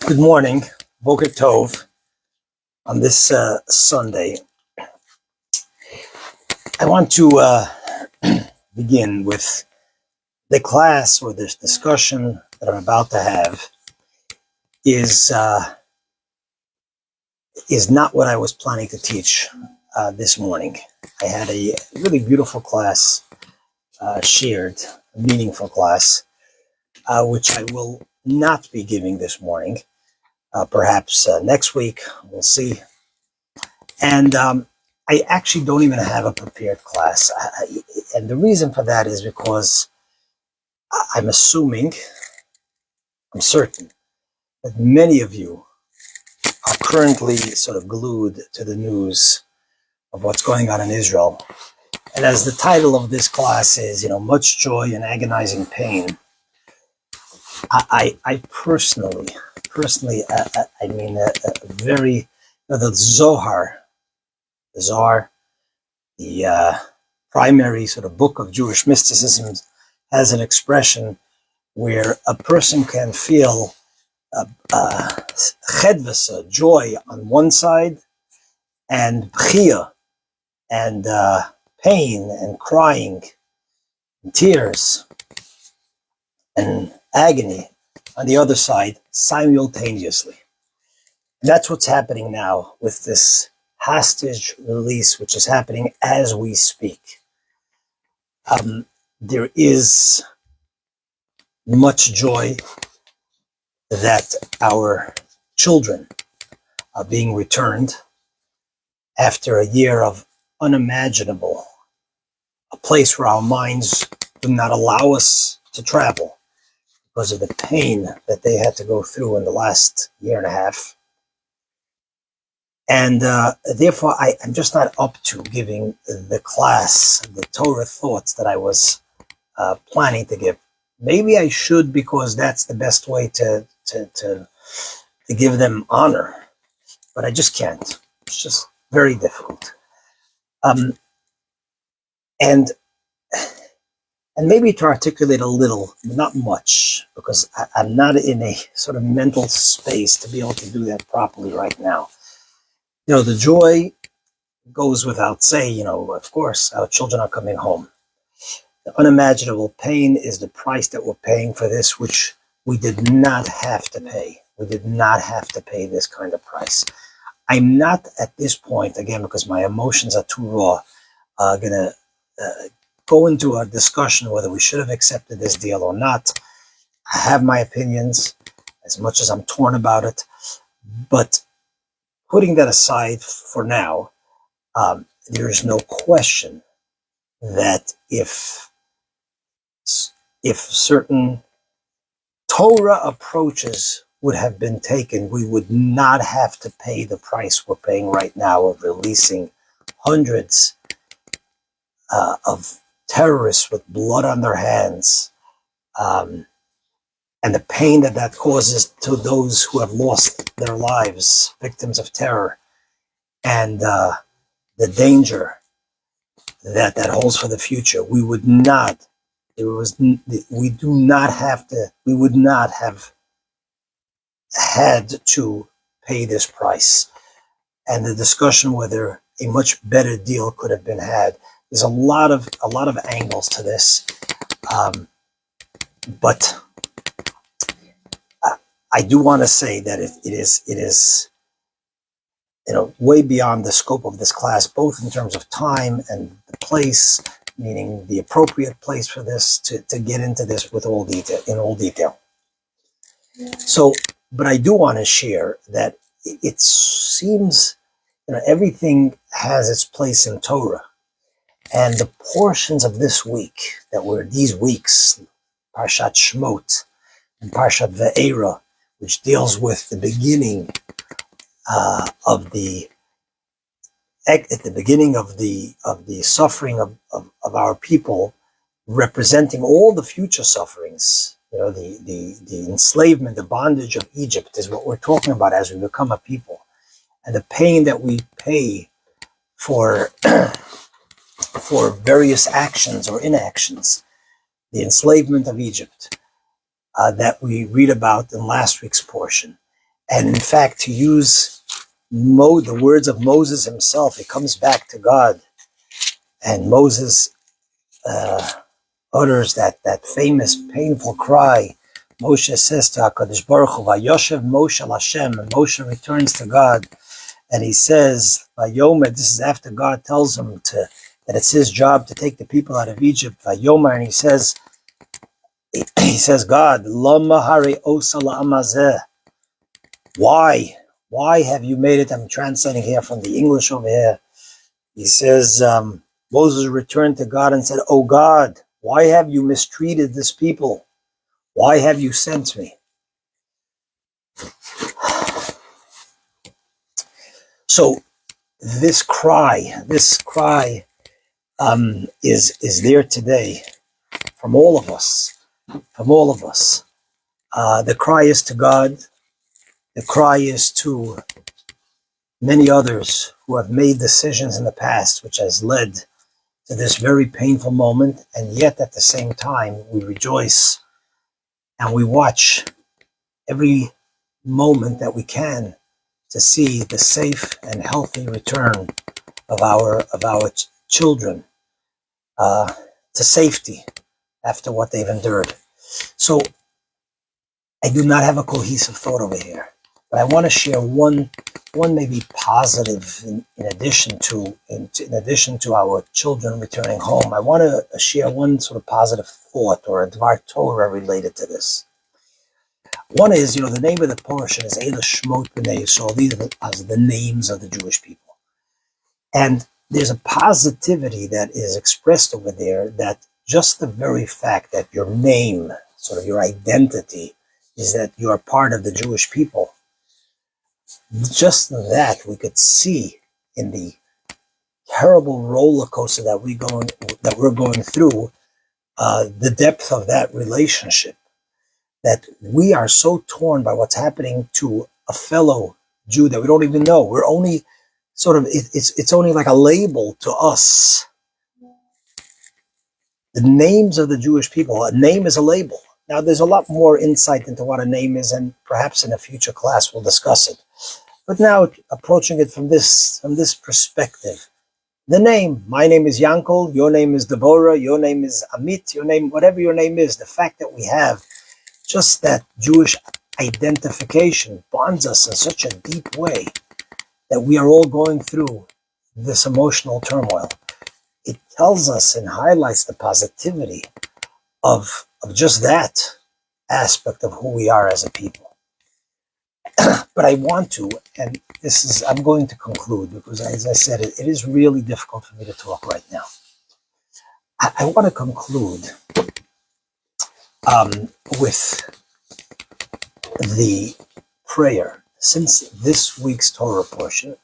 Good morning, Boker Tov, on this Sunday. I want to begin with the class or this discussion that I'm about to have is not what I was planning to teach this morning. I had a really beautiful class shared, a meaningful class, which I will not be giving this morning. Perhaps next week, we'll see. And I actually don't even have a prepared class. And the reason for that is because I'm certain that many of you are currently sort of glued to the news of what's going on in Israel. And as the title of this class is, much joy and agonizing pain, I personally, very, the Zohar, the primary sort of book of Jewish mysticism, has an expression where a person can feel chedvasa, joy on one side, and bchia, and pain, and crying, and tears, and agony on the other side simultaneously. And that's what's happening now with this hostage release, which is happening as we speak. There is much joy that our children are being returned after a year of unimaginable, a place where our minds do not allow us to travel because of the pain that they had to go through in the last year and a half. And therefore, I'm just not up to giving the class, the Torah thoughts that I was planning to give. Maybe I should, because that's the best way to give them honor, but I just can't. It's just very difficult. And maybe to articulate a little, not much, because I'm not in a sort of mental space to be able to do that properly right now. The joy goes without saying, of course, our children are coming home. The unimaginable pain is the price that we're paying for this, which we did not have to pay. We did not have to pay this kind of price. I'm not at this point, again, because my emotions are too raw, going to go into a discussion whether we should have accepted this deal or not. I have my opinions, as much as I'm torn about it. But putting that aside for now, there is no question that if certain Torah approaches would have been taken, we would not have to pay the price we're paying right now of releasing hundreds of terrorists with blood on their hands, and the pain that causes to those who have lost their lives, victims of terror, and the danger that holds for the future. We would not have had to pay this price. And the discussion whether a much better deal could have been had. There's a lot of angles to this, but I do want to say that it is way beyond the scope of this class, both in terms of time and the place, meaning the appropriate place for this to get into this in all detail. So, but I do want to share that it seems everything has its place in Torah. And the portions of this week that were these weeks, Parshat Shmot and Parshat Ve'era, which deals with the beginning of the suffering of our people, representing all the future sufferings. The enslavement, the bondage of Egypt is what we're talking about as we become a people, and the pain that we pay for various actions or inactions, the enslavement of Egypt that we read about in last week's portion, And in fact, to use the words of Moses himself, it comes back to God. And Moses utters that famous, painful cry. Moshe says to HaKadosh Baruch Hu, Vayoshev Moshe al Hashem, and Moshe returns to God, and he says, Vayomer, this is after God tells him that it's his job to take the people out of Egypt, Vayomer, and he says, God, Lama Hare Osa La'amazeh, why have you made it? I'm translating here from the English over here. He says, Moses returned to God and said, Oh God, why have you mistreated this people? Why have you sent me? So this cry is there today from all of us, the cry is to God. The cry is to many others who have made decisions in the past, which has led to this very painful moment. And yet at the same time, we rejoice and we watch every moment that we can to see the safe and healthy return of our children to safety after what they've endured. So I do not have a cohesive thought over here, but I want to share one maybe positive in addition to our children returning home. I want to share one sort of positive thought or a Dvar Torah related to this. One is, the name of the portion is Eila Shmot B'nai Yisrael. These are the names of the Jewish people. And there's a positivity that is expressed over there, that just the very fact that your name, sort of your identity, is that you are part of the Jewish people. Just that we could see in the terrible roller coaster that we're going through, the depth of that relationship. That we are so torn by what's happening to a fellow Jew that we don't even know. We're only sort of, it's only like a label to us. The names of the Jewish people, a name is a label. Now, there's a lot more insight into what a name is, and perhaps in a future class we'll discuss it. But now, approaching it from this perspective, the name, my name is Yankel, your name is Deborah, your name is Amit, your name, whatever your name is, the fact that we have just that Jewish identification bonds us in such a deep way that we are all going through this emotional turmoil. It tells us and highlights the positivity of just that aspect of who we are as a people. But I want to, and I'm going to conclude, because as I said, it is really difficult for me to talk right now. I want to conclude with the prayer, since this week's Torah portion.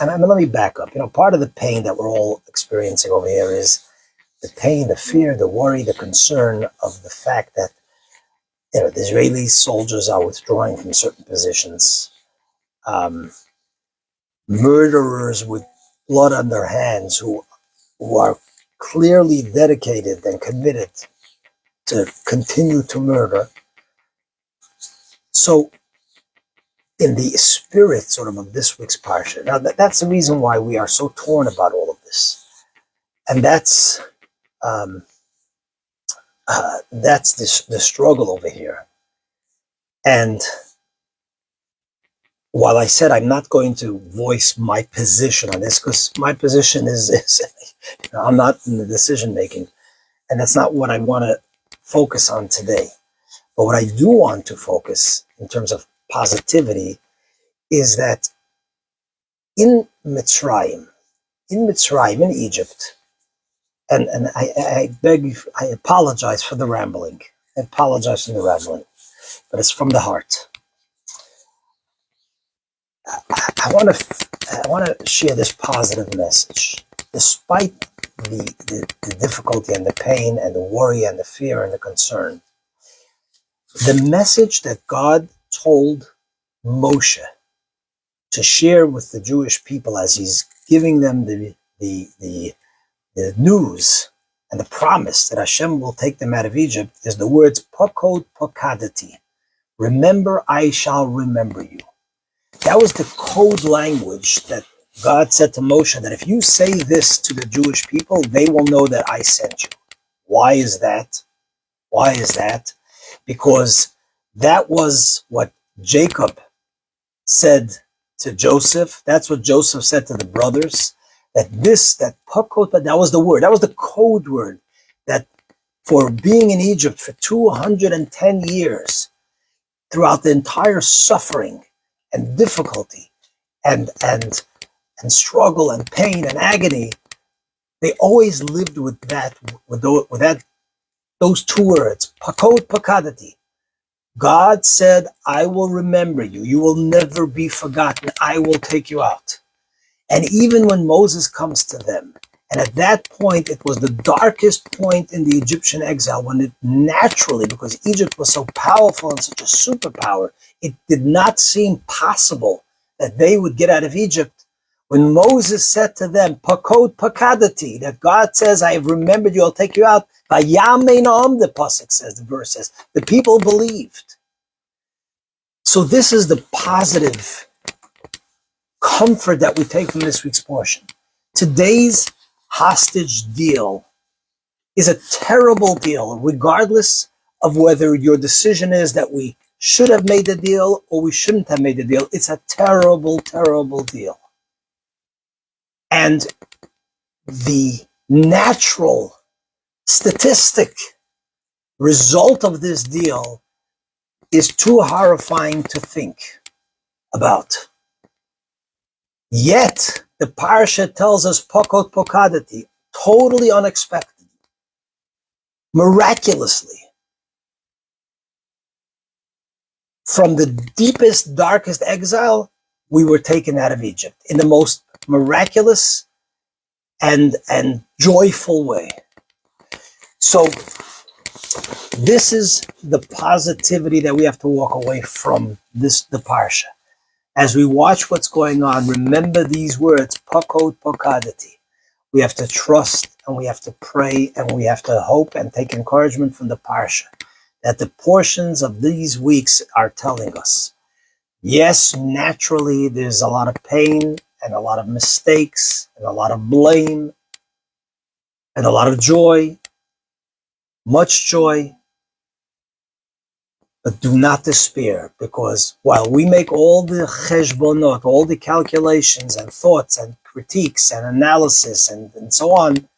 And let me back up. Part of the pain that we're all experiencing over here is the pain, the fear, the worry, the concern of the fact that the Israeli soldiers are withdrawing from certain positions. Murderers with blood on their hands who are clearly dedicated and committed to continue to murder. So, in the spirit sort of this week's parsha, now that's the reason why we are so torn about all of this, and that's the struggle over here. And while I said I'm not going to voice my position on this, because my position is I'm not in the decision making, and that's not what I want to focus on today. But what I do want to focus in terms of positivity is that in Mitzrayim, in Egypt, and I apologize for the rambling. But it's from the heart. I want to share this positive message, despite the difficulty and the pain and the worry and the fear and the concern. The message that God told Moshe to share with the Jewish people as he's giving them the news and the promise that Hashem will take them out of Egypt is the words Pokod Pokadati. Remember, I shall remember you. That was the code language that God said to Moshe, that if you say this to the Jewish people, they will know that I sent you. Why is that? Why is that? Because that was what Jacob said to Joseph. That's what Joseph said to the brothers. That was the word. That was the code word. That for being in Egypt for 210 years, throughout the entire suffering and difficulty and struggle and pain and agony, they always lived with those two words, pakod pakadati. God said, I will remember you. You will never be forgotten. I will take you out. And even when Moses comes to them, and at that point, it was the darkest point in the Egyptian exile, when it naturally, because Egypt was so powerful and such a superpower, it did not seem possible that they would get out of Egypt. When Moses said to them, pakod pakadati, that God says, I have remembered you, I'll take you out, Vayamein, the pasuk says, the verse says, the people believed. So this is the positive comfort that we take from this week's portion. Today's hostage deal is a terrible deal, regardless of whether your decision is that we should have made the deal or we shouldn't have made the deal. It's a terrible, terrible deal. And the natural statistic result of this deal is too horrifying to think about. Yet, the parsha tells us pakod pokadati, totally unexpected, miraculously, from the deepest, darkest exile, we were taken out of Egypt in the most miraculous and joyful way. So, this is the positivity that we have to walk away from the parsha. As we watch what's going on, remember these words, pakod pokadati. We have to trust and we have to pray and we have to hope and take encouragement from the parsha that the portions of these weeks are telling us. Yes, naturally, there's a lot of pain and a lot of mistakes and a lot of blame and a lot of joy, much joy. But do not despair, because while we make all the cheshbonot, all the calculations and thoughts and critiques and analysis and so on,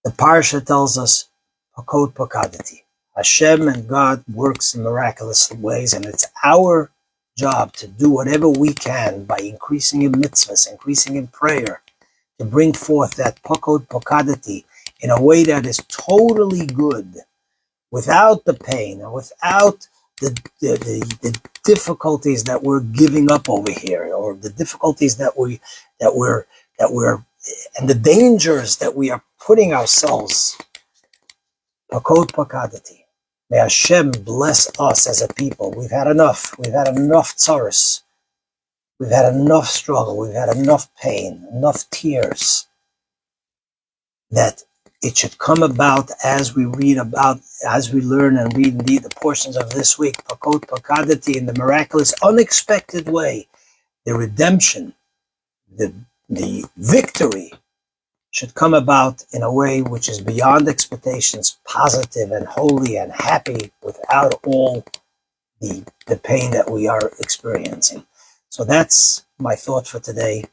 the parsha tells us, pakod pakadati. Hashem and God works in miraculous ways, and it's our job to do whatever we can by increasing in mitzvahs, increasing in prayer, to bring forth that pakod pakadati in a way that is totally good, without the pain and without the difficulties that we're giving up over here, or the difficulties that we're and the dangers that we are putting ourselves. Pakod pakadati. May Hashem bless us as a people. We've had enough. We've had enough tzaros. We've had enough struggle. We've had enough pain, enough tears, that it should come about as we read about, as we learn and read indeed the portions of this week, pakod pakadati, in the miraculous, unexpected way, the redemption, the victory should come about in a way which is beyond expectations, positive and holy and happy, without all the pain that we are experiencing. So that's my thought for today.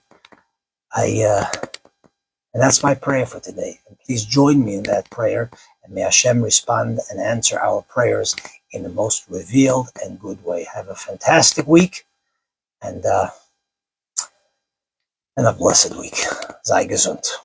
And that's my prayer for today. And please join me in that prayer, and may Hashem respond and answer our prayers in the most revealed and good way. Have a fantastic week, and a blessed week. Sei gesund.